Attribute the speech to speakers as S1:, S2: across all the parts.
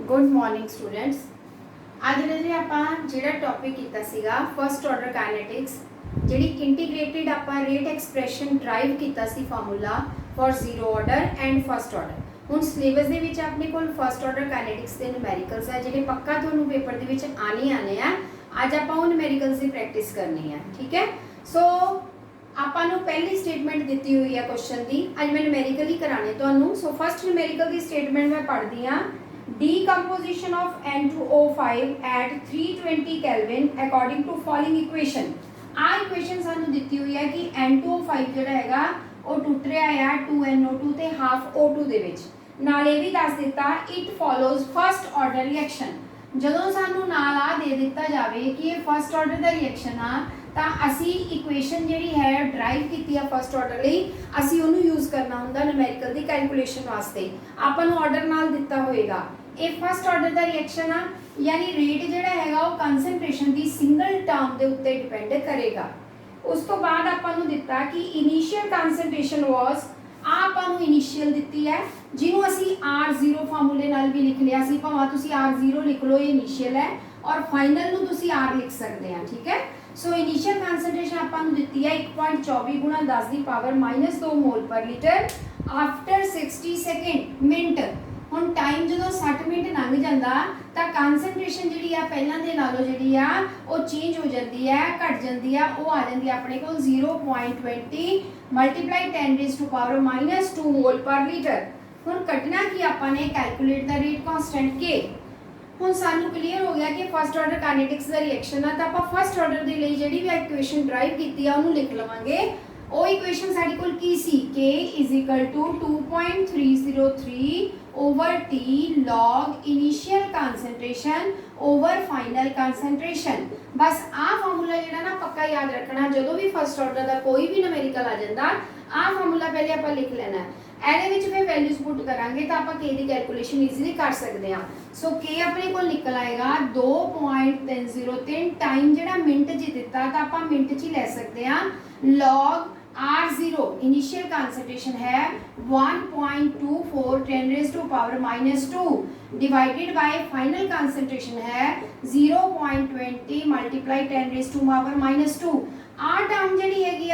S1: Good morning students. अज जी आप जो टॉपिक किया सीगा फर्स्ट ऑर्डर काइनेटिक्स जी इंटीग्रेटेड आप रेट एक्सप्रैशन ड्राइव किया formula for zero order and first order. हुण सिलेबस के अपने को फर्स्ट ऑर्डर काइनेटिक्स के न्यूमेरिकल्स है जो पक्का तुहानूं पेपर के आने आ। अज आप न्यूमेरिकल्स की प्रैक्टिस करनी है, ठीक है। सो आपां पहली स्टेटमेंट दी हुई है क्वेश्चन की, अज मैं न्यूमेरिकल ही कराने तुहानूं। सो फर्स्ट न्यूमेरिकल की स्टेटमेंट मैं पढ़ती हाँ। Decomposition of N2O5 at 320 Kelvin according to following equation। आ इक्वेशन सानू दी हुई है कि N2O5 जो हैगा वो टुट रहा है 2NO2 ते हाफ O2 दे विच। नाल ये भी दस दिता it follows first order reaction. जदों सानू नाल आ दे दिता जावे कि ये फर्स्ट ऑर्डर दा रिएक्शन आ ਤਾਂ ਅਸੀਂ ਇਕੁਏਸ਼ਨ ਜਿਹੜੀ ਹੈ ਡਰਾਈਵ ਕੀਤੀ ਆ ਫਸਟ ਆਰਡਰ ਲਈ ਅਸੀਂ ਉਹਨੂੰ ਯੂਜ਼ ਕਰਨਾ ਹੁੰਦਾ ਨਿਊਮੈਰੀਕਲ ਦੀ ਕੈਲਕੂਲੇਸ਼ਨ ਵਾਸਤੇ। ਆਪਾਂ ਨੂੰ ਆਰਡਰ ਨਾਲ ਦਿੱਤਾ ਹੋਏਗਾ ਇਹ ਫਸਟ ਆਰਡਰ ਦਾ ਰਿਐਕਸ਼ਨ ਆ, ਯਾਨੀ ਰੇਟ ਜਿਹੜਾ ਹੈਗਾ ਉਹ ਕਨਸੈਂਟ੍ਰੇਸ਼ਨ ਦੀ ਸਿੰਗਲ ਟਰਮ ਦੇ ਉੱਤੇ ਡਿਪੈਂਡ ਕਰੇਗਾ। ਉਸ ਤੋਂ ਬਾਅਦ ਆਪਾਂ ਨੂੰ ਦਿੱਤਾ ਕਿ ਇਨੀਸ਼ੀਅਲ ਕਨਸੈਂਟ੍ਰੇਸ਼ਨ ਵਾਸ ਆਪਾਂ ਨੂੰ ਇਨੀਸ਼ੀਅਲ ਦਿੱਤੀ ਹੈ ਜਿਹਨੂੰ ਅਸੀਂ R0 ਫਾਰਮੂਲੇ ਨਾਲ ਵੀ ਲਿਖ ਲਿਆ ਸੀ, ਭਾਵੇਂ ਤੁਸੀਂ R0 ਲਿਖ ਲਓ, ਇਹ ਇਨੀਸ਼ੀਅਲ ਹੈ ਔਰ ਫਾਈਨਲ ਨੂੰ ਤੁਸੀਂ R ਲਿਖ ਸਕਦੇ ਆ, ਠੀਕ ਹੈ। सो इनिशियल कंसनट्रेशन आपां दी है 1.24 गुणा 10 की पावर -2 मोल पर लीटर आफ्टर 60 सेकेंड मिनट। हुण टाइम जो 60 मिनट लंघ जाता तो कंसनट्रेशन जी पहलों के नालों जी चेंज हो जाती है, घट जाती है, वो आ जाती है अपने को 0.20 मल्टीप्लाई 10 -2 मोल पर लीटर। हुण कटना कि आपने कैलकुलेट द रेट कांस्टेंट के। हुण सानू क्लीयर हो गया कि फर्स्ट ऑर्डर काइनेटिक्स का रिएक्शन है तो आप फर्स्ट ऑर्डर के लिए जी भी इक्वेशन ड्राइव की उन्होंने लिख लवांगे। वो इक्वेशन साडी कोल की सी के = 2.303 over T log initial concentration over final concentration. बस आ फार्मूला जिहड़ा ना पक्का याद रखना, जो भी फर्स्ट ऑर्डर का कोई भी न्यूमेरिकल आ जाता आ फार्मूला पहले आप लिख लेना है। ਇਹਦੇ ਵਿੱਚ फिर वैल्यूज पुट करांगे तो आप के की कैलकुलेशन ईजीली कर सकते हैं। सो के अपने को निकल आएगा 2.303 टाइम जो मिनट च दिता तो आप मिनट च ले सकते हैं। लॉग R0 इनिशियल कंसंट्रेशन है 1.24 10⁻² डिवाइडेड बाय फाइनल कंसंट्रेशन है 0.20 मल्टीप्लाई 10⁻²। आ टर्म जी हैगी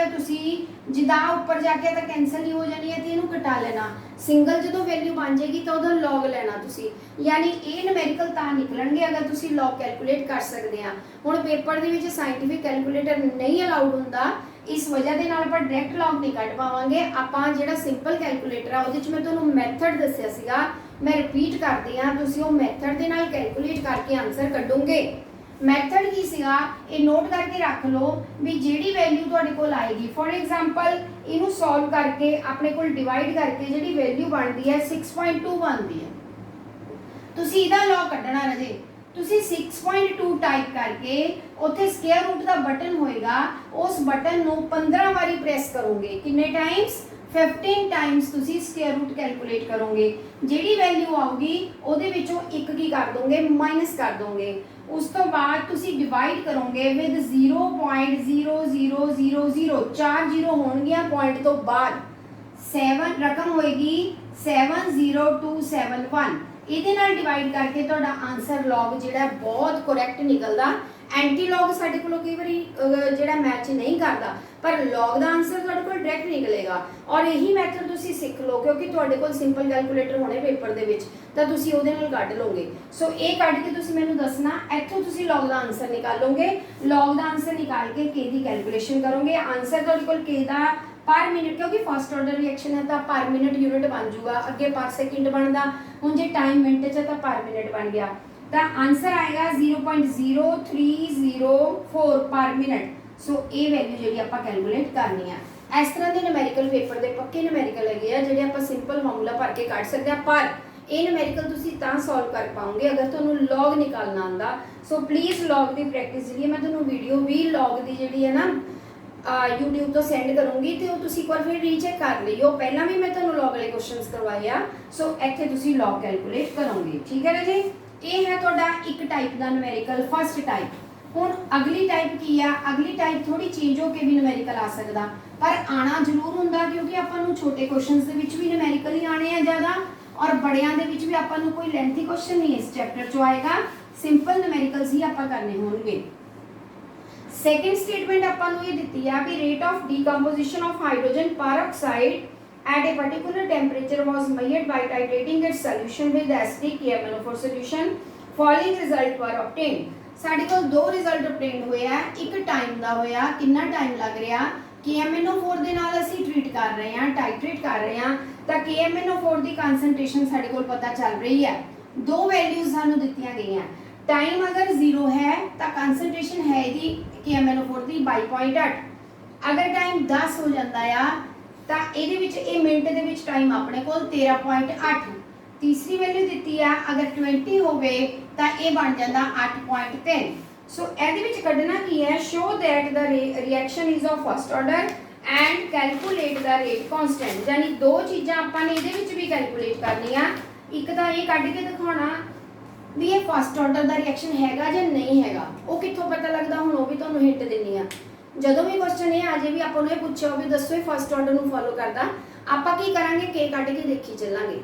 S1: जिदा उपर जाके तो कैंसल ही हो जानी है तो इनू घटा लेना। सिंगल जो वैल्यू बन जाएगी तो उधर लॉग लेना तुसी, यानी ये न्यूमेरिकल ता निकलणगे अगर तुसी लॉग कैलकुलेट कर सकते हैं। हुण पेपर दे विच साइंटिफिक कैलकुलेटर नहीं अलाउड हुंदा, इस वजह के नाल आपां डायरैक्ट लॉग नहीं कट पावांगे। आपां जिहड़ा सिंपल कैलकुलेटर है उहदे च मैं तुहानूं मैथड दस्सिया सीगा, मैं रिपीट करदी हां, तुसी उह मैथड दे नाल कैलकुलेट करके आंसर कढोगे। मैथड की सीगा ये नोट करके रख लो भी जिहड़ी वैल्यू तुहाडे कोल आएगी। फॉर एग्जांपल इनू सॉल्व करके अपने कोल डिवाइड करके जिहड़ी वैल्यू बनती है 6.2 बनती है। तुसी इहदा लॉग कढना रजे, तुसी 6.2 टाइप करके उत्थे स्क्वायर रूट का बटन होएगा, उस बटन नू 15 बारी प्रेस करोगे। कितने टाइम्स? 15 टाइम्स तुसी स्क्वायर रूट कैलकुलेट करोगे। जिहड़ी वैल्यू आऊगी उहदे विचों एक की कर दोगे, माइनस कर दोगे। उस तो बाद तुसी डिवाइड करोगे विद 0.0000 चार जीरो होणगियां पॉइंट तो बाद 7 रकम होएगी 70271। ਇਹਦੇ ਨਾਲ डिवाइड करके ਤੁਹਾਡਾ आंसर लॉग ਜਿਹੜਾ बहुत करैक्ट निकलदा। एंटी लॉग ਸਾਡੇ ਕੋਲ ਕਈ ਵਾਰੀ ਜਿਹੜਾ मैच नहीं करता, पर लॉग ਦਾ आंसर ਤੁਹਾਡੇ ਕੋਲ डायरैक्ट निकलेगा। और यही मैथड ਤੁਸੀਂ ਸਿੱਖ ਲਓ क्योंकि ਤੁਹਾਡੇ ਕੋਲ ਸਿੰਪਲ ਕੈਲਕੂਲੇਟਰ ਹੋਣੇ ਪੇਪਰ ਦੇ ਵਿੱਚ ਤਾਂ ਤੁਸੀਂ ਉਹਦੇ ਨਾਲ ਕੱਢ ਲਓਗੇ। ਸੋ ਇਹ ਕੱਢ ਕੇ ਤੁਸੀਂ ਮੈਨੂੰ ਦੱਸਣਾ, ਇੱਥੋਂ ਤੁਸੀਂ लॉग ਦਾ आंसर ਨਿਕਾਲੋਗੇ। लॉग ਦਾ आंसर निकाल के के ਦੀ कैलकुलेशन करोगे। आंसर ਤੁਹਾਡੇ ਕੋਲ के ਦਾ पर मिनट, क्योंकि फर्स्ट ऑर्डर रिएक्शन है तो पर मिनट यूनिट बन जूगा, अगे पर सेकंड बनता। हुण जे टाइम मिनट च तो पर मिनट बन गया तो आंसर आएगा 0.0304 पर मिनट। सो ये वैल्यू जी आप कैलकुलेट करनी है। इस तरह के न्यूमेरिकल पेपर के पक्के न्यूमेरिकल है जो आप सिंपल फार्मूला भर के कट सकते हैं, पर ये न्यूमेरिकल तुसीं तां सॉल्व कर पाओगे अगर तुहानूं लॉग निकालना आंदा। सो प्लीज़ लॉग की प्रैक्टिस जी मैं तुहानूं वीडियो भी लॉग की जी है ना यूट्यूब तो सेंड करूँगी तो तुसीं एक बार फिर रीचैक कर लियो। पहला भी मैं तुहानूं लॉग वाले क्वेश्चंस करवाए आ। सो इत्थे तुसीं लॉग कैलकुलेट करोगे, ठीक है ना जी। ये है तुहाडा एक टाइप का न्यूमेरिकल फर्स्ट टाइप। हुण अगली टाइप की है, अगली टाइप थोड़ी चेंज होकर भी न्यूमेरिकल आ सकता, पर आना जरूर हुंदा क्योंकि आपां नूं छोटे क्वेश्चंस दे विच भी न्यूमेरिकल ही आने हैं ज़्यादा और बड़ियां दे विच भी आपां नूं कोई लेंथी क्वेश्चन नहीं इस चैप्टर चो आएगा, सिंपल न्यूमेरिकल्स ही आपां करने होणगे। सेकेंड स्टेटमेंट आपां नूं ये दित्ती है भी rate of decomposition of hydrogen peroxide at a particular temperature was measured by titrating its solution with acid KMnO4 solution, following result were obtained। ਸਾਡੇ ਕੋਲ ਦੋ ਰਿਜ਼ਲਟ obtained ਹੋਏ ਆ, ਇੱਕ ਟਾਈਮ ਦਾ ਹੋਇਆ, ਕਿੰਨਾ ਟਾਈਮ ਲੱਗ ਰਿਹਾ, KMnO4 ਦੇ ਨਾਲ ਅਸੀਂ ਟ੍ਰੀਟ ਕਰ ਰਹੇ ਹਾਂ, ਟਾਈਟ੍ਰੇਟ ਕਰ ਰਹੇ ਹਾਂ, ਤਾਂ KMnO4 ਦੀ ਕਨਸੈਂਟ੍ਰੇਸ਼ਨ ਸਾਡੇ ਕੋਲ ਪਤਾ ਚੱਲ ਰਹੀ ਹੈ। ਦੋ ਵੈਲਿਊਜ਼ ਸਾਨੂੰ ਦਿੱਤੀਆਂ ਗਈਆਂ, टाइम अगर 0 है तो कंसनट्रेशन है दी KMnO4 दी 22.8, अगर टाइम 10 हो जाता है तो ये मिनट के टाइम अपने को 13.8, तीसरी वैल्यू दी है अगर 20 हो तो ये बन जाता 8.3। सो ये कढ़ना की है, show that the reaction is of first order and calculate the rate constant, यानी दो चीज़ां आपां ने इहदे विच भी कैलकुलेट करनियां, एक तो ये कढ़ के दिखाना भी ये फर्स्ट ऑर्डर का रिएक्शन हैगा या नहीं हैगा, वो कित्थों पता लगता, हुण वो भी तुहानूं हिंट दिंदी आ। जदों भी क्वेश्चन ये आ जाए भी आपां नूं ये पुछो भी दसो ये फर्स्ट ऑर्डर नूं फॉलो करदा, आपां की करांगे के कढ के देखी चलांगे,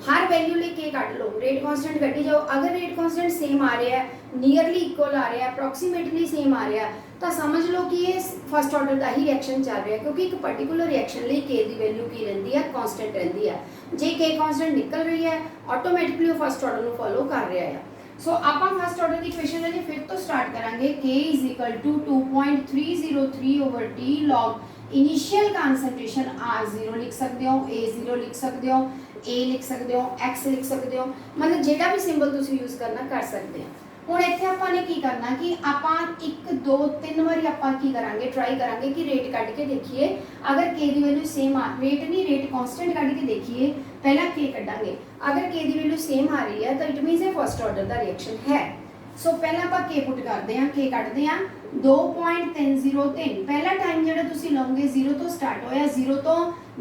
S1: हर वैल्यू लिए के कढ लो, रेट कांस्टेंट कढी जाओ, अगर रेट कांस्टेंट सेम आ रहा है, नियरली इक्वल आ रहा है, अप्रोक्सीमेटली सेम आ रहा है, तो समझ लो कि ये फर्स्ट ऑर्डर का ही रिएक्शन चल रहा है, क्योंकि एक पर्टिकुलर रिएक्शन लिए के की वैल्यू की रहिंदी है, कांस्टेंट रहिंदी है। जे के कांस्टेंट निकल रही है ऑटोमैटिकली वो फर्स्ट ऑर्डर नूं फॉलो कर रहा है। सो आपां फर्स्ट ऑर्डर की इक्वेशन लेके फिर तो स्टार्ट करांगे, k = 2.303/t log initial concentration r0 लिख सकते हो, a0 लिख सकते हो, a लिख सकते हो, x लिख सकते हो, मतलब जेड़ा भी सिंबल तुसीं यूज करना कर सकते हैं। हुण इत्थे आपां ने की करना कि आपां 1 2 3 बारी आपां की करांगे, ट्राई करांगे कि रेट कढ के देखिए, अगर k की वैल्यू सेम आ, रेट नहीं रेट कांस्टेंट कढ के देखिए, पहला k कढांगे, अगर k की वैल्यू सेम आ रही है तो इट मीन्स ये फर्स्ट ऑर्डर का रिएक्शन है। सो पहला आपां k पुट करते हैं, k कढते हैं 2.303, पहला टाइम जिहड़ा तुसीं लओगे 0 तो स्टार्ट होया, 0 तो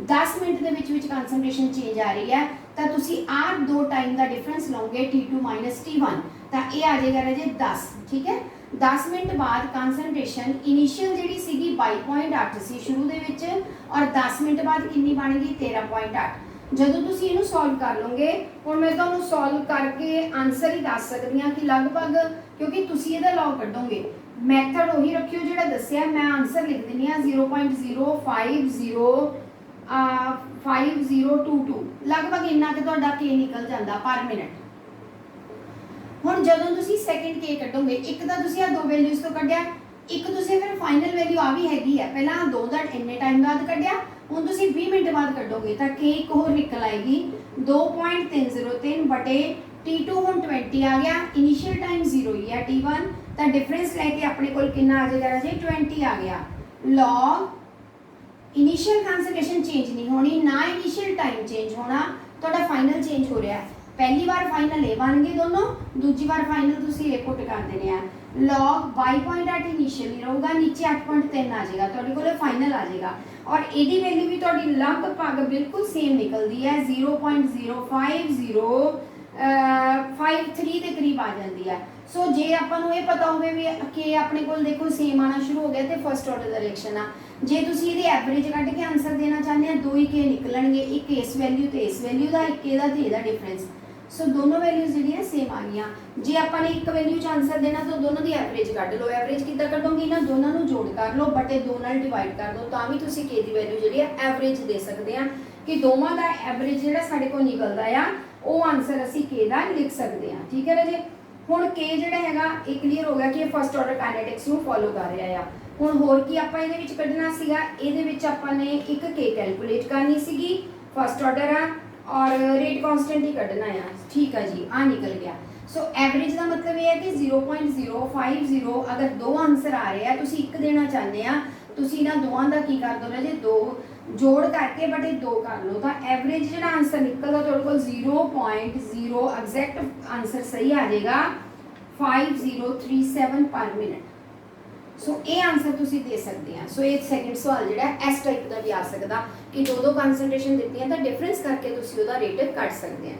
S1: 10 मिनट के विच कंसनट्रेशन चेंज आ रही है, तो तुसीं आ दो टाइम का डिफरेंस लओगे T2 - T1, तो ये आ जाएगा राजे 10, ठीक है। 10 मिनट बाद कंसनट्रेशन इनिशियल जिहड़ी सीगी 22.8 सी शुरू दे विच, और 10 मिनट बाद कितनी बन गई 13.8। जदों तुसीं इहनूं सॉल्व कर लोगे, हुण मैं तुहानूं सॉल्व करके आंसर ही दस सकदी हां कि लगभग, क्योंकि तुसीं इहदा लॉग कढोगे, मैथड वही रखियो जिहड़ा दस्सिआ, मैं आंसर लिख दिंदी हां 0.05022, लगभग इन्ना कि तुहाडा के निकल जांदा पर मिनट। हुण जदों तुसीं सैकेंड के कढोगे, एक तां तुसीं आ दो वैल्यूज़ तो कढिआ, एक तुसीं फिर फाइनल वैल्यू आ भी हैगी है, पहला 2 दा इन्ने टाइम बाद कढिआ, हुण तुसीं 20 मिनट बाद कढोगे तो के एक होर निकल आएगी 2.303 बटे T2 हुण 20 आ गया, इनिशियल टाइम 0 ही है T1, तो डिफरेंस लैके अपने कोल कितना आ जाएगा राजे 20 आ गया, लॉग इनिशियल कंसंट्रेशन चेंज नहीं होनी, ना इनिशियल टाइम चेंज होना, तो फाइनल चेंज हो रहा है। पहली बार फाइनल ए बन गए दोनों, दूजी बार फाइनल तुसीं ए पुट कर देने हैं, लॉग 22.8 इनिशियली रहूगा, नीचे 8.3 आ जाएगा, तुहाडे कोल फाइनल आ जाएगा, और एदी वैल्यू भी तुहाडी लगभग बिल्कुल सेम निकलती है, 0.05053 के करीब आ जाती है। सो जे आपां नूं ये पता होवे भी कि अपने कोल देखो सेम आना शुरू हो गया तो फर्स्ट ऑर्डर का रिएक्शन आ, जे तुसीं इहदी एवरेज कढ के आंसर देना चाहते हैं, दो ही के निकलणगे, एक इस वैल्यू तो इस वैल्यू का, एक इहदा ते इहदा डिफरेंस। सो दोनों वैल्यूज जिहड़ियां सेम आ गईयां, जे आपां ने एक वैल्यू च आंसर देना तो दोनों की एवरेज कढ लो, एवरेज किद्दां कढोगे, इन्हां दोनों नूं जोड़ कर लो, बटे 2 नाल डिवाइड कर दो, तां भी तुसीं के दी वैल्यू जिहड़ी है एवरेज दे सकदे आ कि दोवां दा एवरेज जिहड़ा साडे कोल निकलदा आ वो आंसर असीं के दा लिख सकदे आ, ठीक है राजे। हुण के जिहड़ा हैगा ये क्लीयर हो गया कि फर्स्ट ऑर्डर काइनेटिक्स नूं फॉलो कर रहा है। हुण होर की आपां इहदे विच कढना सीगा, इहदे विच आपां ने एक के कैलकुलेट करनी सीगी, फर्स्ट ऑर्डर आ और रेट कांस्टेंट ही कढना है, ठीक है जी, आ निकल गया। सो एवरेज का मतलब यह है कि 0.050, अगर दो आंसर आ रहे हैं, तुसीं एक देना चाहते हैं, तुसीं इन्हां दोवां दा की कर दो राजे, दो जोड़ करके बटे 2 कर लो, तो एवरेज जिहड़ा आंसर निकलदा तुहाडे कोल 0.0 एग्जैक्ट आंसर सही आ जाएगा 5037 पर मिनट। सो ये आंसर तुसीं दे सकते हैं। सो ये सैकेंड सवाल जिहड़ा इस टाइप का भी आ सकता कि दो कंसनट्रेशन दित्ती है तो डिफरेंस करके तुसीं उहदा रेट कढ सकते हैं।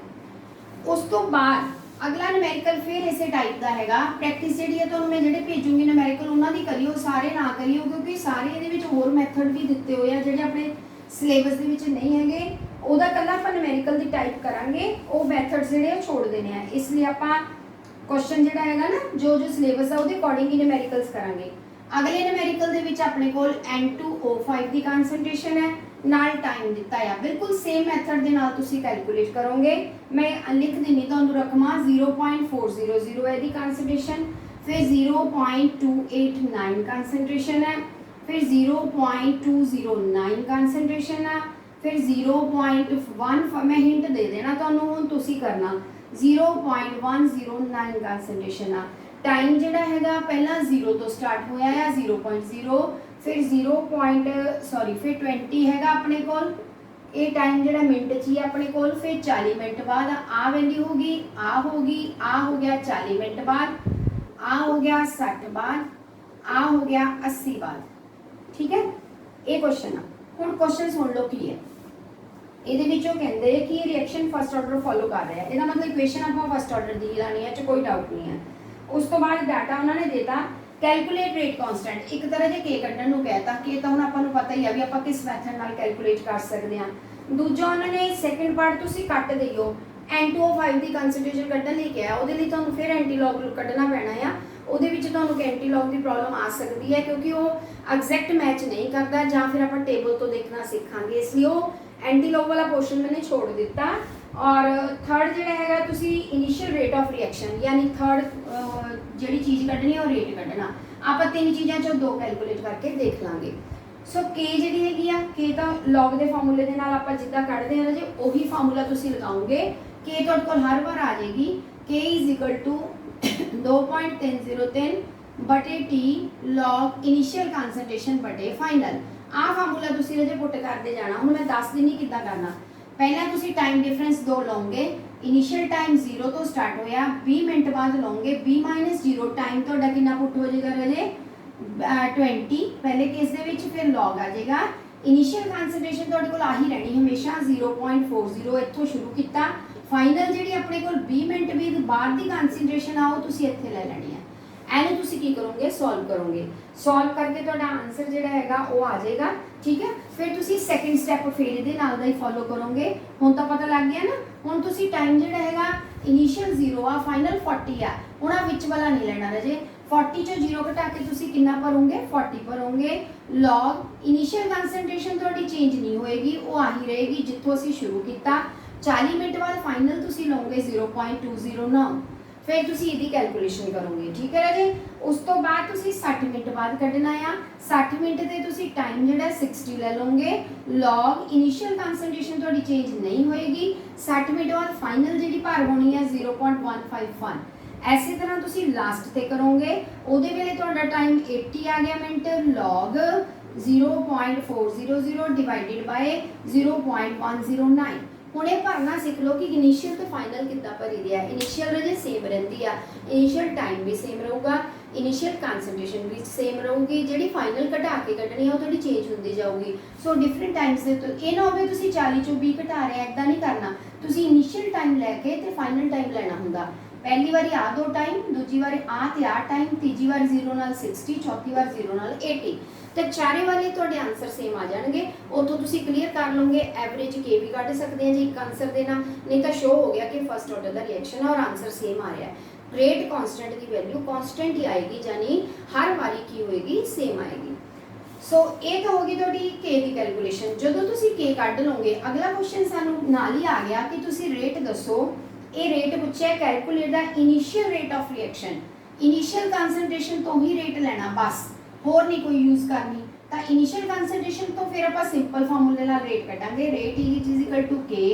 S1: उस तो बाद अगला न्यूमेरिकल फिर इसे टाइप का हैगा, प्रैक्टिस जिहड़ी है तुहानूं मैं जिहड़े भेजूंगी न्यूमेरिकल उन्हां दी करियो, सारे ना करियो, क्योंकि सारे इहदे विच होर मैथड भी दित्ते होए आ जिहड़े अपने सिलेबस दे विच नहीं हैगे, ਉਹਦਾ ਕੱਲਾ ਆਪਾਂ ਨਿਊਮੈਰੀਕਲ ਦੀ ਟਾਈਪ ਕਰਾਂਗੇ, ਉਹ ਮੈਥਡਸ ਜਿਹੜੇ ਉਹ ਛੋੜ ਦੇਣੇ ਆ। ਇਸ ਲਈ ਆਪਾਂ क्वेश्चन ਜਿਹੜਾ ਹੈਗਾ ਨਾ ਜੋ ਸਿਲੇਬਸ ਆ ਉਹਦੇ ਅਕੋਰਡਿੰਗ ਹੀ ਨਿਊਮੈਰੀਕਲਸ ਕਰਾਂਗੇ। ਅਗਲੇ ਨਿਊਮੈਰੀਕਲ ਦੇ ਵਿੱਚ ਆਪਣੇ ਕੋਲ N2O5 ਦੀ ਕਨਸੈਂਟ੍ਰੇਸ਼ਨ ਹੈ, ਨਾਲ ਟਾਈਮ ਦਿੱਤਾ ਆ। ਬਿਲਕੁਲ ਸੇਮ ਮੈਥਡ ਦੇ ਨਾਲ ਤੁਸੀਂ ਕੈਲਕੂਲੇਟ ਕਰੋਗੇ। ਮੈਂ ਲਿਖ ਦਿੰਨੀ ਤੁਹਾਨੂੰ ਰਕਮਾਂ 0.400 ਹੈ ਦੀ ਕਨਸੈਂਟ੍ਰੇਸ਼ਨ, ਫਿਰ 0.289 ਕਨਸੈਂਟ੍ਰੇਸ਼ਨ ਹੈ, फिर 0.209 कंसनट्रेशन है, फिर 0.1 मैं हिंट दे देना तुहानू हुण तुसी करना 0.109 कंसनट्रेशन आ। टाइम जिहड़ा हैगा पहला 0 तो स्टार्ट होया है 0.0, फिर फिर 20 हैगा अपने कोल, ये टाइम जिहड़ा मिनट च ही अपने कोल, फिर 40 मिनट बाद आ वैल्यू होगी, आ हो गया 40 मिनट बाद, आ हो गया 60 बाद, आ हो गया 80 बाद। ठीक है, ये क्वेश्चन आ। हुण क्वेश्चन सुन लो की है। ਇਹਦੇ ਵਿੱਚੋਂ ਕਹਿੰਦੇ ਕਿ ਰਿਐਕਸ਼ਨ ਫਸਟ ਆਰਡਰ ਫੋਲੋ ਕਰ ਰਿਹਾ ਹੈ, ਇਹਦਾ ਮਤਲਬ ਇਕੁਏਸ਼ਨ ਆਪਾਂ ਫਸਟ ਆਰਡਰ ਦੀ ਹੀ ਲਾਣੀ ਹੈ, ਚ ਕੋਈ ਡਾਊਟ ਨਹੀਂ ਹੈ। ਉਸ ਤੋਂ ਬਾਅਦ ਡਾਟਾ ਉਹਨਾਂ ਨੇ ਦਿੱਤਾ ਕੈਲਕੂਲੇਟ ਰੇਟ ਕਾਂਸਟੈਂਟ, ਇੱਕ ਤਰ੍ਹਾਂ ਦੇ ਕੇ ਕੱਢਣ ਨੂੰ ਕਹਿਤਾ ਕਿ ਤਾਂ ਹੁਣ ਆਪਾਂ ਨੂੰ ਪਤਾ ਹੀ ਆ ਵੀ ਆਪਾਂ ਕਿਸ ਮੈਥਡ ਨਾਲ ਕੈਲਕੂਲੇਟ ਕਰ ਸਕਦੇ ਹਾਂ। ਦੂਜਾ ਉਹਨਾਂ ਨੇ ਸੈਕੰਡ ਪਾਰਟ ਤੁਸੀਂ ਕੱਟ ਦਿਓ, N2O5 ਦੀ ਕਨਸੈਂਟ੍ਰੇਸ਼ਨ ਕੱਢਣ ਲਈ ਕਿਹਾ, ਉਹਦੇ ਲਈ ਤੁਹਾਨੂੰ ਫਿਰ ਐਂਟੀਲੌਗ ਕੱਢਣਾ ਪੈਣਾ ਆ। ਉਹਦੇ ਵਿੱਚ ਤੁਹਾਨੂੰ ਐਂਟੀਲੌਗ ਦੀ ਪ੍ਰੋਬਲਮ ਆ ਸਕਦੀ ਹੈ ਕਿਉਂਕਿ ਉਹ ਐਗਜ਼ੈਕਟ ਮੈਚ ਨਹੀਂ ਕਰਦਾ, ਜਾਂ ਫਿਰ ਆਪਾਂ ਟੇਬਲ ਤੋਂ ਦੇਖਣਾ ਸਿੱਖਾਂਗੇ, ਇਸ ਲਈ ਉਹ एंटीलॉग वाला पोर्शन मैंने छोड़ दिता। और थर्ड जो है तुसी इनिशियल रेट ऑफ रिएक्शन, यानी थर्ड जी चीज़ कढ़नी है और रेट कढ़ना, आप तीन चीज़ों चो दो कैलकुलेट करके देख लाँगे। सो के जी हैगी के तो लॉग के फार्मूले के नाल आपां जिद्दां कढ़दे हां जे उही फार्मूला तुसी लगाओगे, के तुहाडे कोल हर बार आ जाएगी के इज इक्वल टू 2.303 बटे टी लॉग इनिशियल कंसंट्रेशन बटे फाइनल। आ फार्मूला तुसी रजे पुट करते जाना। हुण मैं दस दिनी किद्दां करना। पहला तुसी टाइम डिफरेंस दो लओगे, इनिशियल टाइम 0 तो स्टार्ट होया, 20 मिनट बाद लओगे, 20 - 0 टाइम तुहाडा कितना पुट हो जाएगा रजे 20 पहले केस दे विच, फिर लॉग आ जाएगा। इनिशियल कंसंट्रेशन तुहाडे कोल आही रहनी हमेशा 0.40, इत्थों शुरू किया, फाइनल जिहड़ी अपने कोल 20 मिनट भी बाद की कंसंट्रेशन आ वो तुसी इत्थे ले लैनी है। एनू तुसी की करोगे सॉल्व करोगे, सॉल्व करके तुहाडा आंसर जिहड़ा हैगा वो आ जाएगा। ठीक है, फिर तुसी सेकंड स्टैप फिर इहदे नाल दा ही फॉलो करोगे। हुण तां पता लग गया ना, हुण तुसी टाइम जिहड़ा हैगा इनिशियल 0 आ, फाइनल 40 आ, हुण आ विच वाला नहीं लेना रजे। 40 चो 0 घटा के तुसी कितना भरोगे 40 भरोगे। लॉग इनिशियल कंसंट्रेशन तुहाडी चेंज नहीं होएगी, वो आही रहेगी जित्थों असीं शुरू किया। 40 मिनट बाद फाइनल तुसी लओगे 0.209, फिर तुसी इहदी कैलकुलेशन करोगे। ठीक है राजे, उस तो बाद तुसी 60 मिनट बाद कढ़ना आ, 60 मिनट ते तुसी टाइम जिहड़ा 60 ले लोगे। लॉग इनिशियल कंसंट्रेशन तुहाडी चेंज नहीं होएगी, 60 मिनट बाद फाइनल जिहड़ी भर होनी है 0.151। ऐसे तरह तुसी लास्ट ते करोगे, उहदे वेले तुहाडा टाइम 80 आ गया मिनट, लॉग 0.400 डिवाइडेड बाय 0.109। हुण ये भरना सीख लो कि इनिशियल तो फाइनल कितना भरी दिया है। इनिशियल रजे सेम रहती है, इनिशियल टाइम भी सेम रहूगा, इनिशियल कंसंट्रेशन भी सेम रहूगी, जिहड़ी फाइनल घटा के कढ़नी है वो थोड़ी चेंज होती जाऊगी। सो डिफरेंट टाइम्स दे तो ये ना होवे तुसी 40 चो 20 घटा रहे, इदां नहीं करना। तुसी इनिशियल टाइम लैके ते फाइनल टाइम लेना हुंदा। पहली बारी आ दो टाइम, दूजी बारी आ ते आ टाइम, तीजी बार 0 नाल 60, चौथी बार 0 नाल 80, तो चारे वाले तुहाडे आंसर सेम आ जाएंगे। उतों तुसी क्लीयर कर लोगे, एवरेज के भी कढ़ सकते हैं जी एक आंसर देना, नहीं तो शो हो गया कि फर्स्ट ऑर्डर का रिएक्शन है और आंसर सेम आ रहा है। रेट कांस्टेंट की वैल्यू कांस्टेंट ही आएगी, यानी हर बारी की होएगी सेम आएगी। सो ये तो होगी तुहाडी के की कैलकुलेशन। जदों तुसी के कढ़ लोगे, अगला क्वेश्चन सानू नाल ही आ गया कि तुसी रेट दसो। ये रेट पूछा calculate the initial rate of reaction, initial concentration तो ही रेट लेना बस, होर नहीं कोई यूज़ करनी। तो इनिशियल कंसंट्रेशन तो फिर आप सिंपल फार्मूले नाल रेट कटांगे, rate is equal to k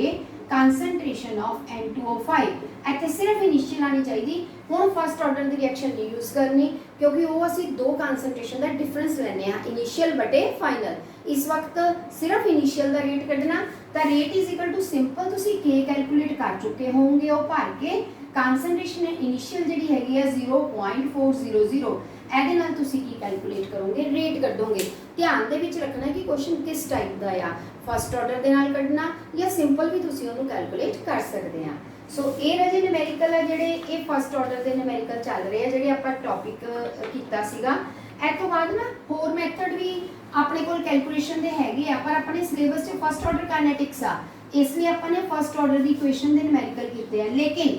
S1: concentration of N2O5। इत्थे सिर्फ इनिशियल आनी चाहिए। हुण फर्स्ट ऑर्डर की रिएक्शन नहीं यूज़ करनी क्योंकि वो असी दो कंसंट्रेशन का डिफरेंस लैने आ, इनिशियल बटे फाइनल। इस वक्त सिर्फ इनिशियल का रेट कढ़ना, तो rate is equal to simple तुसी के कैलकुलेट कर चुके होंगे, वो भर के कंसंट्रेशन इनिशियल जिहड़ी हैगी है 0.400, ਇਹਦੇ ਨਾਲ ਤੁਸੀਂ ਕੀ ਕੈਲਕੂਲੇਟ ਕਰੋਗੇ, ਰੇਟ ਕੱਢੋਗੇ। ਧਿਆਨ ਦੇ ਵਿੱਚ ਰੱਖਣਾ ਕਿ ਕੁਐਸਚਨ ਕਿਸ ਟਾਈਪ ਦਾ ਆ, ਫਸਟ ਆਰਡਰ ਦੇ ਨਾਲ ਕੱਢਣਾ ਜਾਂ ਸਿੰਪਲ ਵੀ ਤੁਸੀਂ ਉਹਨੂੰ ਕੈਲਕੂਲੇਟ ਕਰ ਸਕਦੇ ਆ। ਸੋ ਇਹ ਰਜੇ ਨਿਊਮੈਰੀਕਲ ਆ ਜਿਹੜੇ ਇਹ ਫਸਟ ਆਰਡਰ ਦੇ ਨਿਊਮੈਰੀਕਲ ਚੱਲ ਰਹੇ ਆ, ਜਿਹੜੇ ਆਪਾਂ ਟੌਪਿਕ ਕੀਤਾ ਸੀਗਾ। ਇਹ ਤੋਂ ਬਾਅਦ ਨਾ ਹੋਰ ਮੈਥਡ ਵੀ ਆਪਣੇ ਕੋਲ ਕੈਲਕੂਲੇਸ਼ਨ ਦੇ ਹੈਗੇ ਆ, ਪਰ ਆਪਣੇ ਸਿਲੇਬਸ 'ਚ ਫਸਟ ਆਰਡਰ ਕਾਇਨੈਟਿਕਸ ਆ, इसलिए आपने फर्स्ट ऑर्डर की इक्वेशन के न्यूमेरिकल किए हैं। लेकिन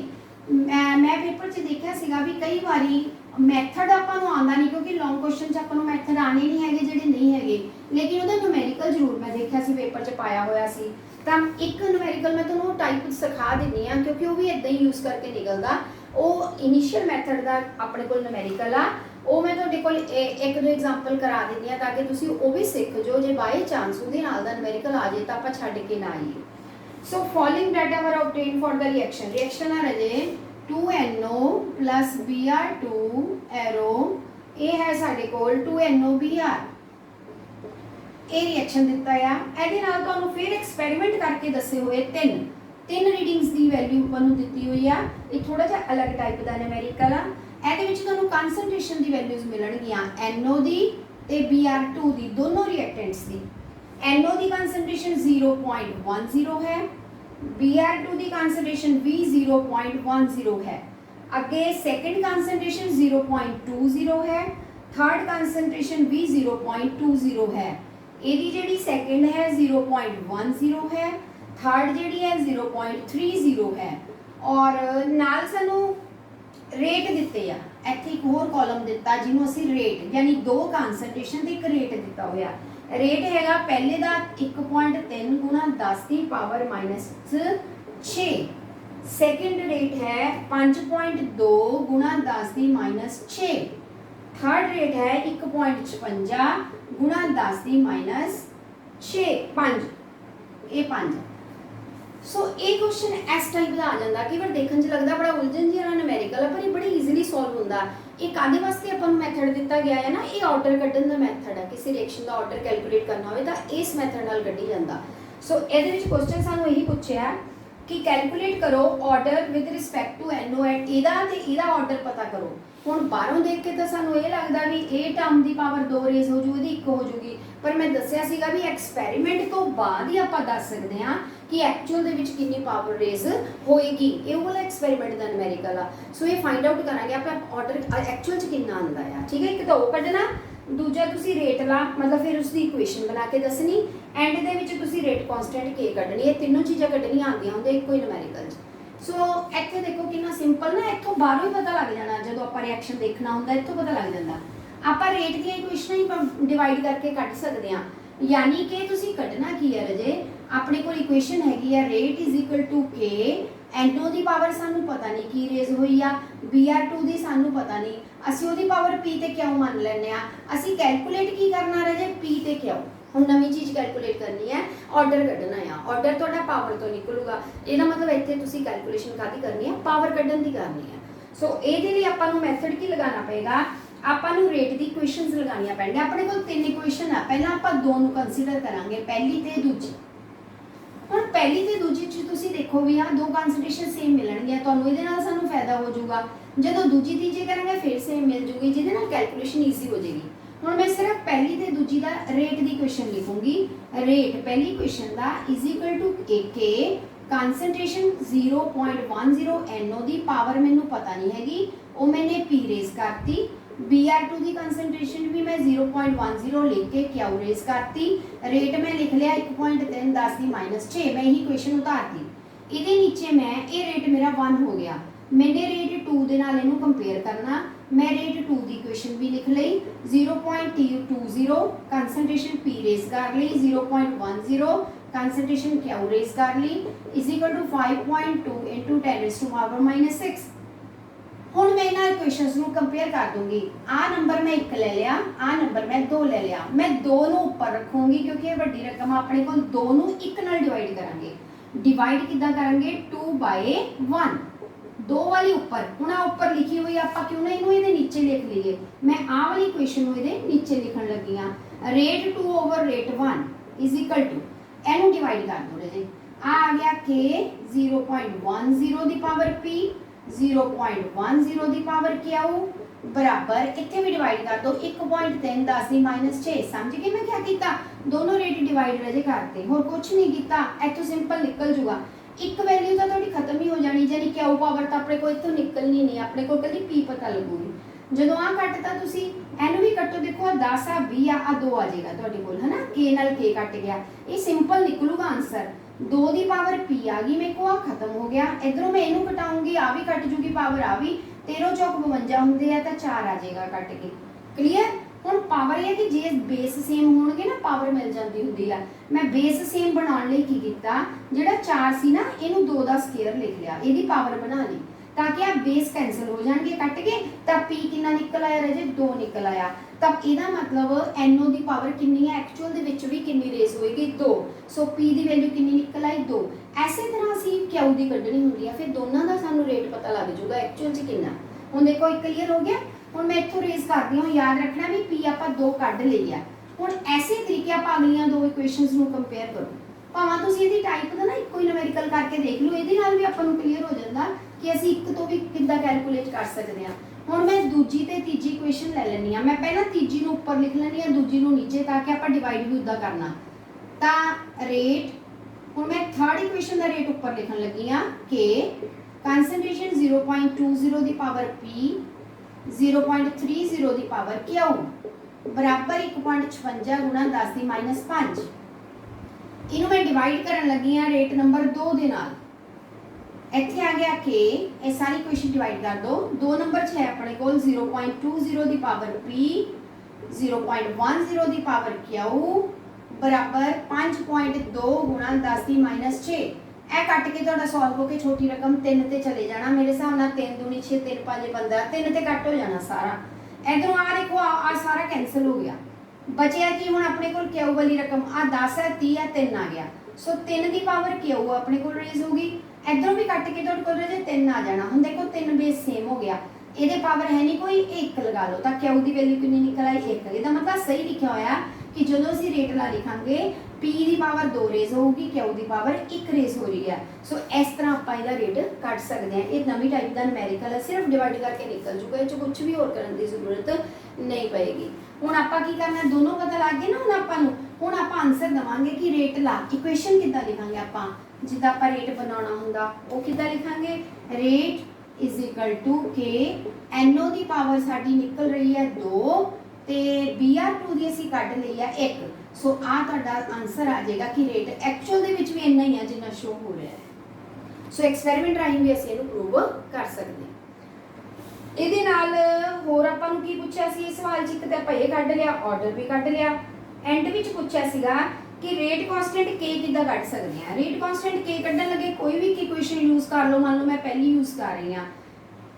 S1: मैं पेपर च देखा सीगा भी कई बारी मैथड आपां नूं आंदा नहीं, क्योंकि लॉन्ग क्वेश्चन च आपां नूं मैथड आने नहीं हैगे जिहड़े नहीं हैगे, लेकिन उहदा न्यूमेरिकल जरूर मैं देखा सी पेपर च पाया होया सी। तो एक न्यूमेरिकल मैं तुहानूं टाइप सिखा दिंदी हां, क्योंकि वो भी इदां ही यूज़ करके निकलदा। वो इनिशियल मैथड का अपने कोल न्यूमेरिकल आ, वो मैं तुहाडे कोल एक दो एग्जाम्पल करा दिंदी हां ताकि तुसीं वो भी सीख जो, जे बाई चांस उहदे नाल दा न्यूमेरिकल आ जाए तो आपां छड्ड के ना आईए। So following data were obtain for the reaction आ रजे 2NO प्लस Br2 एरो ये है साडे कोल 2NOBr। ये रिएक्शन दिता है, ਇਹਦੇ ਨਾਲ ਤੁਹਾਨੂੰ फिर एक्सपेरिमेंट करके दसे हुए तीन रीडिंग्स की वैल्यू ਤੁਹਾਨੂੰ ਦਿੱਤੀ ਹੋਈ ਆ। ਇਹ ਥੋੜਾ ਜਿਹਾ ਅਲੱਗ ਟਾਈਪ ਦਾ ਨਿਊਮੈਰੀਕਲ ਆ। ਇਹਦੇ ਵਿੱਚ ਤੁਹਾਨੂੰ ਕਨਸੈਂਟ੍ਰੇਸ਼ਨ ਦੀ ਵੈਲਿਊਜ਼ ਮਿਲਣਗੀਆਂ NO ਦੀ ਤੇ Br2 ਦੀ, ਦੋਨੋਂ ਰਿਐਕਟੈਂਟਸ ਦੀ। NO ਦੀ ਕਨਸੈਂਟ੍ਰੇਸ਼ਨ 0.10 है, Br2 ਦੀ ਕਨਸੈਂਟ੍ਰੇਸ਼ਨ भी 0.10 है। ਅੱਗੇ ਸੈਕੰਡ ਕਨਸੈਂਟ੍ਰੇਸ਼ਨ 0.20 है, थर्ड कनसेंट्रेशन भी 0.20 है। ਇਹਦੀ ਜਿਹੜੀ ਸੈਕੰਡ ਹੈ 0.10 है, थर्ड ਜਿਹੜੀ ਹੈ 0.30 है। और ਨਾਲ ਸਾਨੂੰ ਰੇਟ ਦਿੱਤੇ ਆ। ਇੱਥੇ ਇੱਕ ਹੋਰ ਕਾਲਮ ਦਿੱਤਾ ਜਿਹਨੂੰ ਅਸੀਂ ਰੇਟ ਯਾਨੀ ਦੋ ਕਨਸੈਂਟ੍ਰੇਸ਼ਨ ਤੇ ਇੱਕ ਰੇਟ ਦਿੱਤਾ ਹੋਇਆ। ਰੇਟ ਹੈਗਾ ਪਹਿਲੇ ਦਾ 1.3 ਗੁਣਾ 10 ਦੀ ਪਾਵਰ -6, सेकंड रेट है 5.2 गुणा 10 की -6, थर्ड रेट है 1.56 गुणा 10 की -6 5 ये 5। सो ये क्वेश्चन इस टाइप का आ जाता, कई बार देखने च लगता बड़ा उलझन जी वाला न्यूमेरिकल है, पर ये बड़ी ईजिली सॉल्व होता। ये कादे वास्ते अपन मैथड दिता गया है ना, ये ऑर्डर कड्ढन का मैथड है। किसी रिएक्शन का ऑर्डर कैलकुलेट करना हो तो इस मैथड नाल कड्ढी जाता। सो ये क्वेश्चन सानू यही पूछा कि कैलकुलेट करो order with respect to NO at इहदा ते इहदा ऑर्डर पता करो। हुण बाहरों देख के तो सानू ये लगता भी ए टर्म की पावर 2 रेज हो जू, इहदी 1 हो जूगी, पर मैं दस्सिया सीगा भी एक्सपैरीमेंट तो बाद ही आपां दस सकते हैं कि एक्चुअल दे विच कितनी पावर रेज होएगी। ये वाला एक्सपैरीमेंट दा न्यूमेरिकल आ। सो ये फाइंड आउट करांगे आपां ऑर्डर एक्चुअल च कितना आंदा है। ठीक है, एक तो वो कड्ढना, दूजा तुसी रेट ला मतलब फिर उसकी इक्वेशन बना के दसनी, एंड दे विच तुसी रेट कांस्टेंट के कड्ढनी। ये तीनों चीज़ां कड्ढनियां आंदियां हुंदे इक्को ही न्यूमेरिकल च। सो इत्थे देखो कितना सिंपल ना, इत्थों बाहरों ही पता लग जाना, जो आपां रिएक्शन देखना हुंदा इत्थों पता लग जांदा। आपां rate the equation he divide करके कढ सकदे हां, यानी कि तुसी कढना की है रजे, अपने कोल इक्वेशन हैगी है रेट इज इक्वल टू के, NO की पावर सानू पता नहीं की रेज हुई आ, Br2 की सानू पता नहीं, असी उहदी पावर P ते क्यों मान लैने आ। असी कैलकुलेट की करना रजे P ते क्यों, हुण नवीं चीज़ कैलकुलेट करनी है, ऑर्डर कढना है। ऑर्डर तुहाडा पावर तो निकलूगा, इहदा मतलब इत्थे तुसी कैलकुलेशन कादी करनी है, पावर कढन दी करनी है। सो इहदे लई आपां नूं मैथड की लगाना पेगा, आपां नूं रेट दी इक्वेशनस लगानियां पैणगीਆਂ। अपने कोल 3 इक्वेशन आ, पहलां आपां दो नूं कंसीडर करांगे, पहली ते दूजी। ਹੁਣ ਪਹਿਲੀ ਤੇ ਦੂਜੀ ਚ ਤੁਸੀਂ ਦੇਖੋ ਵੀ ਆ ਦੋ ਕਨਸੈਂਟ੍ਰੇਸ਼ਨ ਸੇਮ ਮਿਲਣਗੀਆਂ, ਤੁਹਾਨੂੰ ਇਹਦੇ ਨਾਲ ਸਾਨੂੰ ਫਾਇਦਾ ਹੋ ਜਾਊਗਾ। ਜਦੋਂ ਦੂਜੀ ਤੀਜੀ ਕਰਾਂਗੇ ਫਿਰ ਸੇਮ ਮਿਲ ਜੂਗੀ, ਜਿਹਦੇ ਨਾਲ ਕੈਲਕੂਲੇਸ਼ਨ ਈਜ਼ੀ ਹੋ ਜਾਏਗੀ। ਹੁਣ ਮੈਂ ਸਿਰਫ ਪਹਿਲੀ ਤੇ ਦੂਜੀ ਦਾ ਰੇਟ ਦੀ ਇਕੁਏਸ਼ਨ ਲਿਖੂੰਗੀ। ਰੇਟ ਪਹਿਲੀ ਇਕੁਏਸ਼ਨ ਦਾ is equal to K, concentration 0.10 NO ਦੀ ਪਾਵਰ ਮੈਨੂੰ ਪਤਾ ਨਹੀਂ ਹੈਗੀ, ਉਹ ਮੈਨੇ P ਰੇਜ਼ ਕਰਤੀ। Br2 की कंसनट्रेशन भी मैं 0.10 लिख के क्या रेज करती, रेट मैं लिख लिया 1.3 10 की -6, मैं यही इक्वेशन उतारती। ये नीचे मैं ये रेट मेरा 1 हो गया, मैंने रेट 2 के नाल इनू कंपेयर करना, मैं रेट 2 की इक्वेशन भी लिख ली 0.20 कंसनट्रेशन P रेज कर ली, 0.10 कंसनट्रेशन क्या रेज कर ली इज इक्वल टू 5.2 × 10⁻⁻6। हुण मैं इन्हां इक्वेशनस नूं कंपेयर कर दूंगी। आ नंबर मैं 1 ले लिया, आ नंबर मैं 2 ले लिया, मैं 2 नूं उपर रखूंगी क्योंकि ये वड्डी रकम अपने कोल 2 नूं 1 नाल डिवाइड करांगे। डिवाइड किद्दां करांगे 2/1, 2 वाली उपर। हुण आ उपर लिखी हुई आपां क्यों ना इहनूं इहदे नीचे लिख लईए, मैं आ वाली इक्वेशन नूं इहदे नीचे लिखण लगी हां। Rate 2 over rate 1 is equal to, इहनूं डिवाइड कर दो जी, आ गया K 0.10 दी पावर P 0.10 की पावर क्या बराबर, इतने भी डिवाइड कर दो 1.3 10 की -6। समझ गए मैं क्या किया, दोनों रेट डिवाइड रजे करते, होर कुछ नहीं किया। इतों सिंपल निकल जूगा, एक वैल्यू तो थोड़ी खत्म ही हो जानी, यानी क्या पावर तो अपने को इतों निकलनी नहीं, अपने को कभी P पता लगूगी। जो आ कटता तुसी एनू भी कटो, देखो 10 आ 20 आ 2 आ जाएगा तुहाडे कोल है ना, K नाल K कट गया, ये सिंपल निकलूगा आंसर। 2 की पावर p आ गई मेरे को, आ खत्म हो गया। इधरों मैं इनू घटाऊंगी, आ भी कट जूगी पावर, आ भी 13 चौक 52 होंगे है तो 4 आ जाएगा कट के। क्लीयर। हुण पावर है कि जे बेस सेम होणगे ना पावर मिल जाती होंगी है। मैं बेस सेम बनाने लई की कीता, जिहड़ा 4 सी ना इनू 2 का स्केयर लिख लिया, इहदी पावर बना ली ताकि आ बेस कैंसल हो जाएंगे कट के। तब p कितना निकल आया रजे, 2 निकल आया। तब इहदा मतलब NO की पावर कितनी है, एक्चुअल दे विच भी कितनी रेस होएगी, 2। सो p की वैल्यू कितनी निकल आई, 2। ऐसे तरह असीं Q की कड्ढनी हुंदी है, फिर दोनों का सानू रेट पता लग जाऊगा एक्चुअल च कितना। हुण देखो एक क्लीयर हो गया। हुण मैं इत्थों रेस करदी हूं, याद रखना भी p आपां 2 कढ लई आ। हुण ऐसे तरीके आपां अगलियां दो इक्वेशनस नूं कंपेयर करो। भावां तुसीं इहदी टाइप दा ना इक्को ही न्यूमेरिकल करके देख लो, इहदे नाल भी आपां नूं क्लीयर हो जांदा कि असीं एक तो भी किद्दां कैलकुलेट कर सकदे हां। हुण मैं दूजी ते तीजी इक्वेशन ले लैनी हां। मैं पहलां तीजी नूं उपर लिख लैनी हां, दूजी नूं नीचे, ताकि आपां डिवाइड भी उदां करना। तां रेट, हुण मैं थर्ड इक्वेशन दा रेट उपर लिखण लगी हां कि concentration 0.20 the power p 0.30 the power Q बराबर 1.56 गुणा 10 दी -5। इनू मैं डिवाइड करन लगी हां रेट नंबर 2 दे नाल। इत्थे आ गया कि ये सारी इक्वेशन डिवाइड कर दो। 2 नंबर 6 है अपने कोल 0.20 the power p 0.10 the power Q बराबर 5.2 गुणा 10 दी -6। ए कट के तुहाडा सॉल्व होके छोटी रकम 3 ते चले जाना। मेरे हिसाब नाल 3 दूनी 6 3 5 15, 3 ते कट हो जाना सारा। इधरों आ देखो आ सारा कैंसिल हो गया। बचिया कि हुण अपने कोल Q वाली रकम आ 10 है, 30 है, 3 आ गया। सो 3 दी पावर Q अपने कोल रेज होगी। इधरों भी कट के तुहाडे कोल रहे 3 आ जाना। हुण देखो 3 बेस सेम हो गया, ਇਹਦੇ पावर है नहीं कोई, 1 लगा लो। तो Q की वैल्यू कितनी निकल आई, 1। ਇਹਦਾ मतलब सही लिखा होया कि ਜਦੋਂ ਅਸੀਂ ਰੇਟ ਲਾ ਲਿਖਾਂਗੇ p ਦੀ ਪਾਵਰ 2 ਰੇਜ਼ ਹੋਊਗੀ, Q ਦੀ ਪਾਵਰ 1 ਰੇਜ਼ ਹੋ ਰਹੀ ਹੈ। ਸੋ ਇਸ ਤਰ੍ਹਾਂ ਆਪਾਂ ਇਹਦਾ ਰੇਟ ਕੱਢ ਸਕਦੇ ਹਾਂ। ਇਹ ਨਵੀਂ ਟਾਈਪ ਦਾ ਨਿਊਮੈਰੀਕਲ ਹੈ, ਸਿਰਫ ਡਿਵਾਈਡ ਕਰਕੇ ਨਿਕਲ ਜੂਗਾ, ਇਹ ਚ ਕੁਝ ਵੀ ਹੋਰ ਕਰਨ ਦੀ ਜ਼ਰੂਰਤ ਨਹੀਂ ਪਏਗੀ। ਹੁਣ ਆਪਾਂ ਕੀ ਕਰਨਾ, ਦੋਨੋਂ ਪਤਾ ਲੱਗ ਗਏ ਨਾ ਹੁਣ ਆਪਾਂ ਨੂੰ। ਹੁਣ ਆਪਾਂ ਆਨਸਰ ਦਵਾਂਗੇ ਕਿ ਰੇਟ ਲਾ ਇਕੁਏਸ਼ਨ ਕਿੱਦਾਂ ਲਿਖਾਂਗੇ ਆਪਾਂ, ਜਿੱਦਾਂ ਆਪਾਂ ਰੇਟ ਬਣਾਉਣਾ ਹੁੰਦਾ ਉਹ ਕਿੱਦਾਂ ਲਿਖਾਂਗੇ। ਰੇਟ इज इक्वल टू के NO की पावर साडी निकल रही है 2 ते BR2 दी असी कट लई है 1। सो आ तुहाडा आंसर आ जाएगा कि रेट एक्चुअल दे विच भी इन्ना ही है जिन्ना शो हो रहा है। सो एक्सपेरिमेंट राही भी असी इहनूं प्रूव कर सकते हैं। इहदे नाल होर आपां नूं की पुछिया सी इस सवाल च, एक तां आपां इह कढ लिया, ऑर्डर भी कढ लिया। एंड विच पुछिया सीगा कि रेट कांस्टेंट K किद्दां कढ सकते हैं। रेट कांस्टेंट K कढण लगे कोई भी इक्वेशन यूज कर लो, मान लो मैं पहली यूज कर रही हाँ।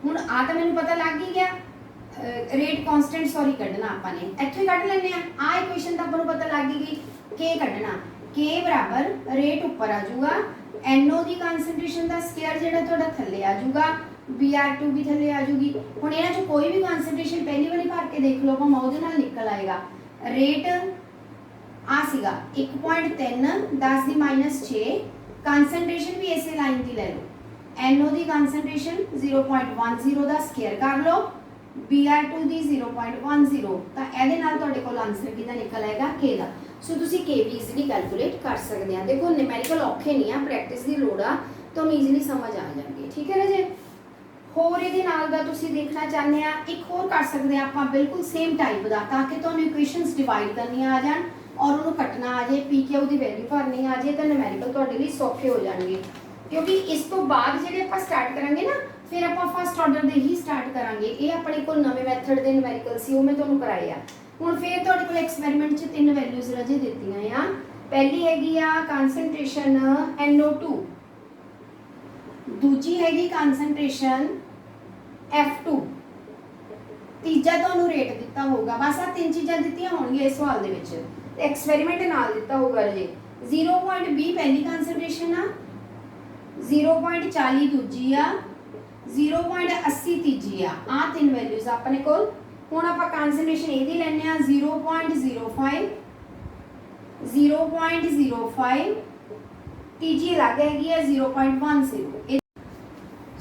S1: हुण आ तां मैनूं पता लग ही गया रेट कांस्टेंट सॉरी कढना आपां ने, इत्थों ही कढ लैंदे आ। इक्वेशन तां आपां नूं पता लग गई K कढना, K बराबर रेट उपर आ जाऊगा, NO की कंसंट्रेशन का स्केयर जिहड़ा तुहाडा थल्ले आ जाऊगा, BR2 भी थल्ले आ जाऊगी। हुण इहनां चों कोई भी कंसंट्रेशन पहली वाली भर के देख लो, भावें उहदे नाल निकल आएगा। रेट आ सीगा 1.3 10 दी -6, कंसंट्रेशन भी इसे लाइन की ले लो। NO की कंसंट्रेशन 0.10 का स्केयर कर लो, BR2 की 0.10, तो ये तुहाडे कोल आंसर किहदा निकल आएगा K का। सो तुसीं K भी ईजीली कैलकुलेट कर सकते हैं। देखो न्यूमेरिकल औखे नहीं आ, प्रैक्टिस की लोड़ आ, तो ईजीली समझ आ जाएगी। ठीक है राजे। होर इहदे नाल दा तुसीं देखना चाहते हैं, एक होर कर सकते हैं आपां बिल्कुल सेम टाइप का, ताकि तुहानूं इक्वेशनस डिवाइड करनियां आ जाण और उन्होंने कटना आ जाए, PQ की वैल्यू भरनी आ जाए, तो न्यूमेरिकल तुहाडे लई सौखे हो जाएंगे। क्योंकि इस तो बाद जिहड़े आपां स्टार्ट करांगे ना, फिर आपां फर्स्ट ऑर्डर दे ही स्टार्ट करांगे। ये अपने कोल नवे मैथड दे न्यूमेरिकल सी, वो मैं तुहानूं कराए आ। हुण फिर तुहाडे कोल एक्सपेरिमेंट च 3 वैल्यूज रजे दित्तियां आ। पहली हैगी आ कंसंट्रेशन NO2, दूजी हैगी कंसंट्रेशन F2, तीजा तुहानूं रेट दिता होगा। बस आ 3 चीज़ां दित्तियां होणगीਆਂ इस सवाल दे विच। एक्सपेरिमेंट नाल दिता होगा जी। 0.20 पहली कंसंट्रेशन आ, 0.40 दूजी आ, 0.80 तीजी आ 3 वैल्यूज अपने कोल। हुण आपां कंसंट्रेशन इहदी लैणे आ 0.05, 0.05, तीजी अलग हैगी है 0.10।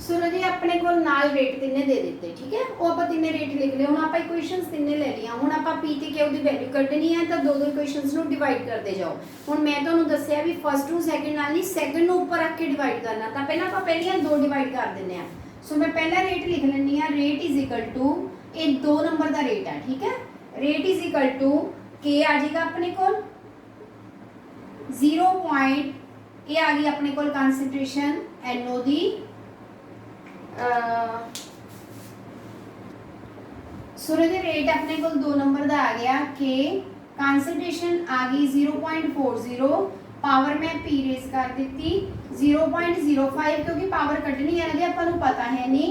S1: सो जी अपने को नाल रेट तिने दे दिते, ठीक है, वो आप तिने रेट लिख लिया। हुण आप इक्वेशनस तिने ले लिया। हुण आप P ते Q की वैल्यू कढनी है, तो दो इक्वेशनस नूं डिवाइड करते जाओ। हुण मैं तुहानूं दस्सिया भी फर्स्ट नूं सैकेंड नाल नहीं, सैकेंड नूं उपर रख के डिवाइड करना। तो पहलां आपां पहलियां दो डिवाइड कर दिंदे आ। सो मैं पहला रेट लिख लैंदी आ, रेट इज इक्वल टू, ये 2 नंबर का रेट है, ठीक है। Rate is equal to K आ जाएगा अपने को ये आ गई अपने कोल कंसंट्रेशन NO दी सूर्य के रेट अपने को 2 नंबर का आ गया के कंसंट्रेशन आ गई 0.40 पावर मैं पी रेस कर दी 0.05 क्योंकि पावर कटनी है ना अपन पता है नहीं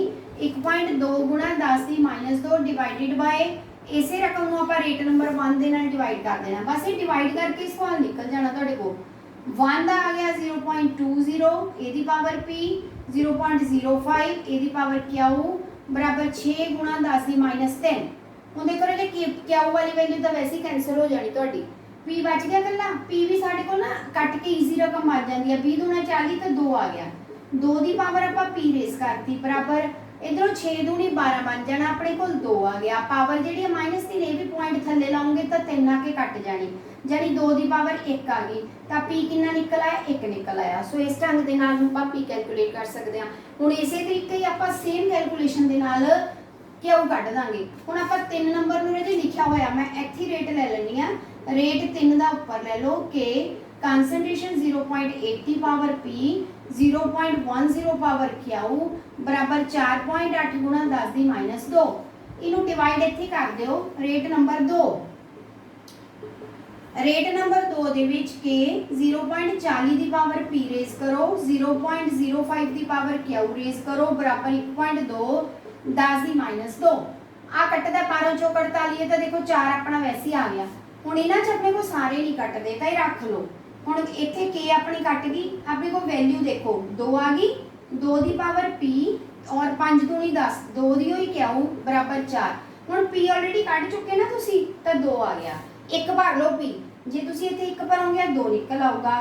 S1: 1.2 गुणा 10 की -2 डिवाइडेड बाय इसे रकम को आप रेट नंबर 1 के नाल डिवाइड कर देना बस ये डिवाइड करके सवाल निकल जाना तुहाडे को 1 का आ गया 0.20 एदी पावर पी 0.05 एदी पावर क्यू बराबर 6 गुणा 10 की -3 ਹੁਣ देखो ना क्यू वाली वैल्यू तो वैसे ही कैंसल हो जानी ਤੁਹਾਡੀ पी बच गया कला पी भी साडे को ना कट के ईजी रकम आ जाती है 20 दूना 40 तो 2 आ गया 2 की पावर आप पी रेस करती बराबर इधरों 6 दूनी 12 बन जाना अपने को 2 आ गया पावर जी -3 ये भी पॉइंट थले लाओगे तो 3 आके कट जानी जानी 2 की पावर 1 आ गई तो पी कितना निकल आया 1 निकल आया सो इस ढंग के नाल हम पी कैलकुलेट कर सकते हैं हुण इसे तरीके ही आप सेम कैलकुलेशन के नाल क्यों कढ़ देंगे हुण आप 3 नंबर में लिखा होया मैं इत्थे रेट ले लैनी आ रेट 3 का उपर ले लो कि concentration 0.80 power P 0.10 power Q बराबर 4.8 गुणा 10 की -2 इनू डिवाइड इत्थे कर दिओ रेट नंबर 2 रेट नंबर 2 दे विच के 0.40 की पावर पी रेज करो 0.05 की पावर क्यू रेज करो बराबर 1.2 10 की -2 आ कटदा 12 चो 48 तो देखो 4 अपना वैसे ही आ गया हुण इन्हां च अपने को सारे नहीं कटदे तां रख लो हुण इत्थे के अपनी कट गई अपने को वैल्यू देखो 2 आ गई 2 की पावर पी और 5 दूनी 10 2 दी होई क्यू बराबर 4 हुण पी ऑलरेडी कट चुके ना तुसी तो 2 आ गया एक भर लो पी जे तुसी इत्थे एक भरोगे 2 निकल आऊगा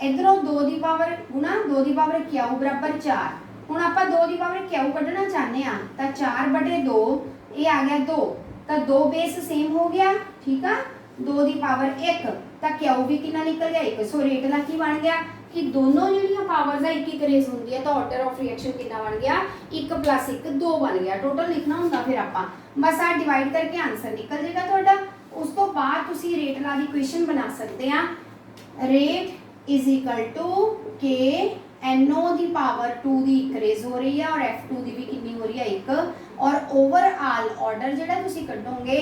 S1: इधरों 2 की पावर गुणा 2 की पावर क्यू बराबर 4 हुण आपां 2 की पावर क्यू कढ़ना चाहते हैं तो 4/2 ये आ गया 2 तो 2 बेस सेम हो गया ठीक है 2 की पावर 1 तो क्यू भी कितना निकल गया 1 सो रेट का की बन गया कि दोनों जिहड़ियां पावर्स है एक रेस होंदी है तो ऑर्डर ऑफ रिएक्शन कितना बन गया 1 + 1 2 बन गया टोटल लिखना होंदा फिर आपां बस आ डिवाइड करके आंसर निकल जाएगा तुहाडा उस तो बाद तुसी रेट ला दी इक्वेशन बना सकते हैं रेट इज इक्वल टू के NO की पावर 2 की 1 रेज हो रही है और F2 की भी कितनी हो रही है 1 और ओवरऑल ऑर्डर जो तुसी कढोगे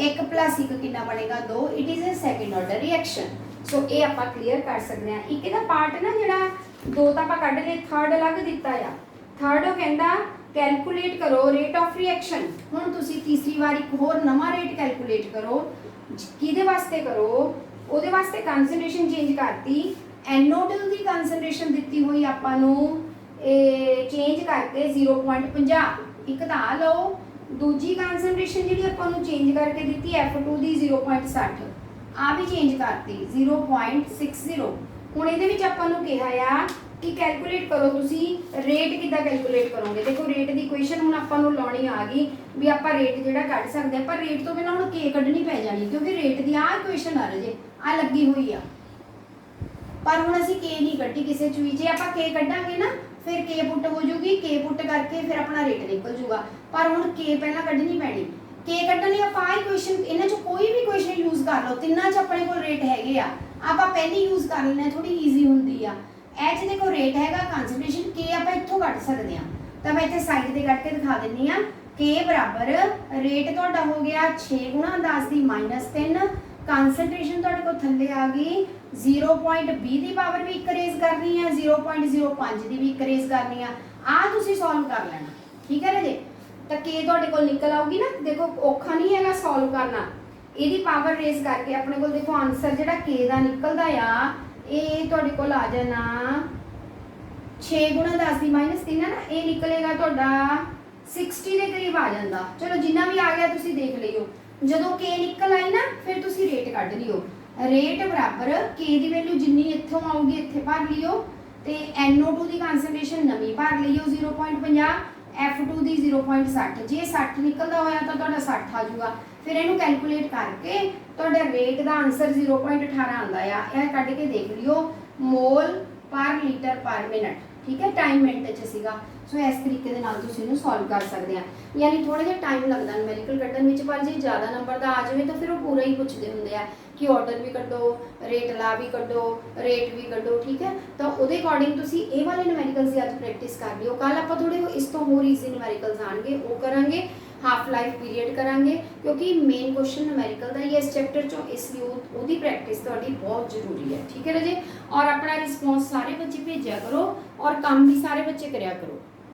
S1: 1 + 1 कितना बनेगा 2 it is a second order reaction so ये आप क्लीयर कर सकते हैं एक इहदा पार्ट ना जिहड़ा 2 तो आप कढ ले थर्ड अलग दिता है थर्ड वो कहता कैलकुलेट करो रेट ऑफ रिएक्शन हुण तुसी तीसरी बार एक होर नवा रेट कैलकुलेट करो किहदे वास्ते करो उहदे वास्ते कंसंट्रेशन चेंज करती NO2 की कंसंट्रेशन दी हुई आपां चेंज करके 0.50 एक तो आ लो दूजी कंसंट्रेशन जी आपां चेंज करके दी F2 की 0.60 आ भी चेंज करती 0.60 हुण इहदे विच आपां कहा आ कि कैलकुलेट करो तुसी रेट किद्दां कैलकुलेट करोगे देखो रेट की इक्वेशन हुण आपां लाउणी आ गई भी आपां रेट जिहड़ा कढ सकदे पर रेट तो बिना हुण के कढनी पै जानी क्योंकि रेट की आ इक्वेशन आ रही आ लगी हुई आ पर हुण असीं के नहीं कड्ढी किसी चीज़ जे आपां के कड्ढांगे ना फिर के पुट हो जूगी के पुट करके फिर अपना रेट निकल जूगा पर हुण के पहला कड्ढनी पैनी के कड्ढण लई आपां इक्वेशन इन्हां चों कोई भी इक्वेशन यूज़ कर लो तिन्नां च अपने कोल रेट हैगे आ आपां पहली यूज़ कर लैणे थोड़ी ईजी हुंदी आ ਇਹ 'ਚ देखो रेट हैगा कंसंट्रेशन के आप इत्थों कट सकते हैं तो मैं इत्थे साइड ते कट के दिखा दिंदी आ के बराबर रेट तुहाडा हो गया 6 × 10 की -3 कंसंट्रेशन तुहाडे कोल थल्ले आ गई 0.20 की पावर भी 1 रेज करनी है 0.05 की भी 1 रेज करनी है आ तुसीं सॉल्व कर लेना ठीक है जी तो के तुहाडे कोल निकल आऊगी ना देखो औखा नहीं हैगा सॉल्व करना ਇਹਦੀ पावर रेज करके अपने को देखो आंसर जिहड़ा के दा निकलदा आ ये तुहाडे कोल आ जाना 6 × 10 की -3 है ना ये निकलेगा तुहाडा 60 के करीब आ जाता चलो जिन्ना भी आ गया तुसीं देख लियो जदों के निकल आई ना फिर तुसीं रेट कढ लियो रेट बराबर के की वैल्यू जिन्नी इत्थों आऊगी इत्थे भर लियो ते NO2 की कंसंट्रेशन नवीं भर लियो 0.50 F2 की 0.60 जे 60 निकलदा होया तो तुहाडा 60 आ जाऊगा फिर इनू कैलकुलेट करके तुहाडे रेट का आंसर 0.18 आंदा आ यह कढ के देख लियो मोल पर लीटर पर मिनट ठीक है टाइम मिनट च सीगा ਸੋ ਇਸ ਤਰੀਕੇ ਦੇ ਨਾਲ ਤੁਸੀਂ ਇਹਨੂੰ ਸੋਲਵ ਕਰ ਸਕਦੇ ਆ। ਯਾਨੀ ਥੋੜਾ ਜਿਹਾ ਟਾਈਮ ਲੱਗਦਾ ਨੂਮੈਰੀਕਲ ਕੱਢਣ ਵਿੱਚ, ਪਰ ਜੇ ਜ਼ਿਆਦਾ ਨੰਬਰ ਦਾ ਆ ਜਾਵੇ ਤਾਂ ਫਿਰ ਉਹ ਪੂਰਾ ਹੀ ਪੁੱਛਦੇ ਹੁੰਦੇ ਆ ਕਿ ਆਰਡਰ ਵੀ ਕੱਢੋ, ਰੇਟ ਲਾ ਵੀ ਕੱਢੋ, ਰੇਟ ਵੀ ਕੱਢੋ, ਠੀਕ ਹੈ। ਤਾਂ ਉਹਦੇ ਅਕੋਰਡਿੰਗ ਤੁਸੀਂ ਇਹ ਵਾਲੇ ਨੂਮੈਰੀਕਲਸ ਦੀ ਅੱਜ ਪ੍ਰੈਕਟਿਸ ਕਰ ਲਿਓ। ਕੱਲ ਆਪਾਂ ਥੋੜੇ ਇਸ ਤੋਂ ਹੋਰ ਈਜ਼ੀ ਨੂਮੈਰੀਕਲਸ ਆਣਗੇ, ਉਹ ਕਰਾਂਗੇ। ਹਾਫ ਲਾਈਫ ਪੀਰੀਅਡ ਕਰਾਂਗੇ, ਕਿਉਂਕਿ ਮੇਨ ਕੁਐਸਚਨ ਨੂਮੈਰੀਕਲ ਦਾ ਹੀ ਹੈ ਇਸ ਚੈਪਟਰ ਚੋਂ, ਇਸ ਲਈ ਉਹਦੀ ਪ੍ਰੈਕਟਿਸ ਤੁਹਾਡੀ ਬਹੁਤ ਜ਼ਰੂਰੀ ਹੈ, ਠੀਕ ਹੈ ਰਾਜੇ। ਔਰ ਆਪਣਾ ਰਿਸਪੌਂਸ ਸਾਰੇ ਬੱਚੇ ਭੇਜਿਆ ਕਰੋ, ਔਰ ਕੰਮ ਵੀ ਸਾਰੇ ਬੱਚੇ ਕਰਿਆ ਕਰੋ।